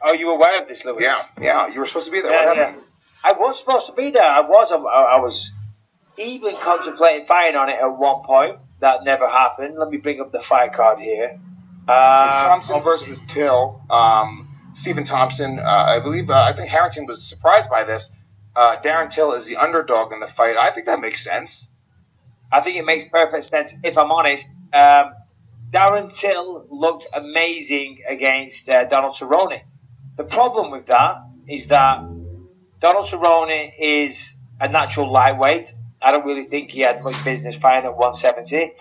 Are you aware of this, Lewis? Yeah. You were supposed to be there. What happened? I was supposed to be there. I was even contemplating fighting on it at one point. That never happened. Let me bring up the fight card here. It's Thompson versus Till. Stephen Thompson. I believe. I think Harrington was surprised by this. Darren Till is the underdog in the fight. I think that makes sense. I think it makes perfect sense. If I'm honest, Darren Till looked amazing against Donald Cerrone. The problem with that is that Donald Cerrone is a natural lightweight. I don't really think he had much business fighting at 170.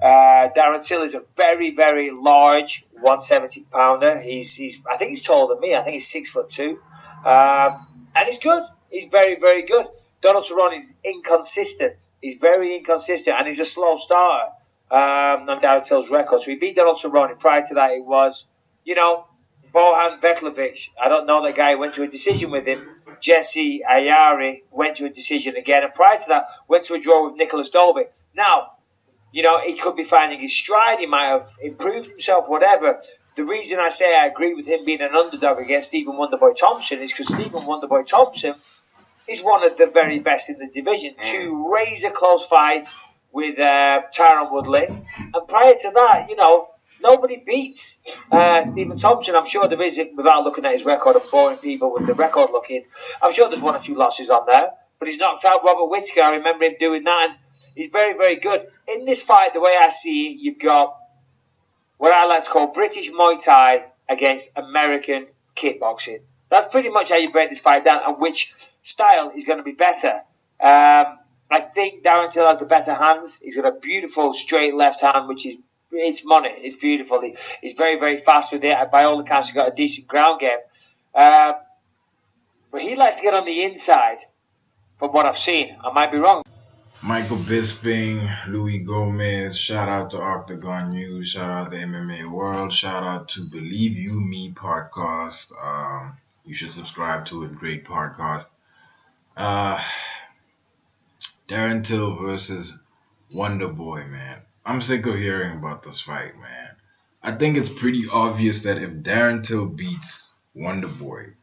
Darren Till is a very, very large 170 pounder. He's I think he's taller than me. I think he's 6'2", and he's good. He's very, very good. Donald Cerrone is inconsistent. He's very inconsistent, and he's a slow starter on Darren Till's record. So he beat Donald Cerrone. Prior to that, it was, Bohan Veklovic. I don't know that guy. Went to a decision with him. Jesse Ayari went to a decision again. And prior to that, went to a draw with Nicholas Dolby. Now, he could be finding his stride. He might have improved himself, whatever. The reason I say I agree with him being an underdog against Stephen Wonderboy Thompson is because Stephen Wonderboy Thompson is one of the very best in the division. 2 razor-close fights with Tyron Woodley. And prior to that, nobody beats Stephen Thompson. I'm sure there is, without looking at his record and boring people with the record looking, I'm sure there's 1 or 2 losses on there. But he's knocked out Robert Whittaker. I remember him doing that. And he's very, very good. In this fight, the way I see it, you've got what I like to call British Muay Thai against American kickboxing. That's pretty much how you break this fight down and which style is going to be better. I think Darren Till has the better hands. He's got a beautiful straight left hand, which is it's money. It's beautiful. He's very, very fast with it. By all accounts, he's got a decent ground game. But he likes to get on the inside, from what I've seen. I might be wrong. Michael Bisping, Louis Gomez, shout out to Octagon News, shout out to MMA World, shout out to Believe You Me podcast. You should subscribe to it. Great podcast. Darren Till versus Wonderboy, man. I'm sick of hearing about this fight, man. I think it's pretty obvious that if Darren Till beats Wonderboy,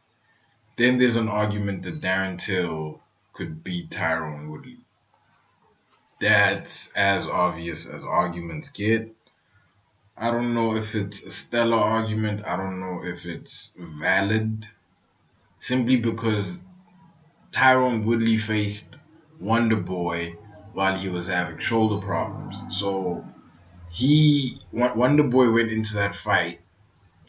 then there's an argument that Darren Till could beat Tyron Woodley. That's as obvious as arguments get. I don't know if it's a stellar argument. I don't know if it's valid. Simply because Tyron Woodley faced Wonderboy while he was having shoulder problems. So Wonderboy went into that fight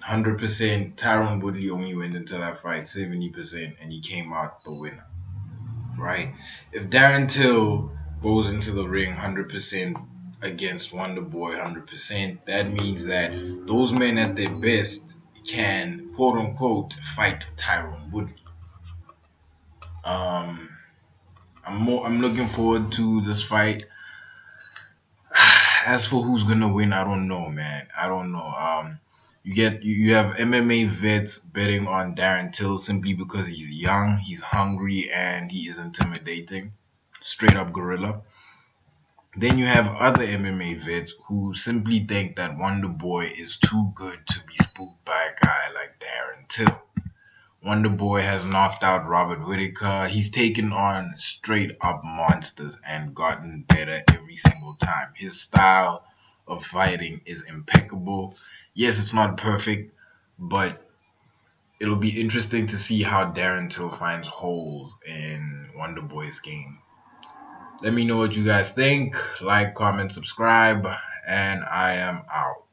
100%. Tyron Woodley only went into that fight 70%, and he came out the winner. Right? If Darren Till goes into the ring 100% against Wonderboy 100%, that means that those men at their best can, quote unquote, fight Tyron Woodley. I'm looking forward to this fight. As for who's gonna win, I don't know, man. I don't know. You have MMA vets betting on Darren Till simply because he's young, he's hungry, and he is intimidating. Straight up gorilla. Then you have other MMA vets who simply think that Wonderboy is too good to be spooked by a guy like Darren Till. Wonderboy has knocked out Robert Whittaker. He's taken on straight up monsters and gotten better every single time. His style of fighting is impeccable. Yes, it's not perfect, but it'll be interesting to see how Darren Till finds holes in Wonderboy's game. Let me know what you guys think. Like, comment, subscribe, and I am out.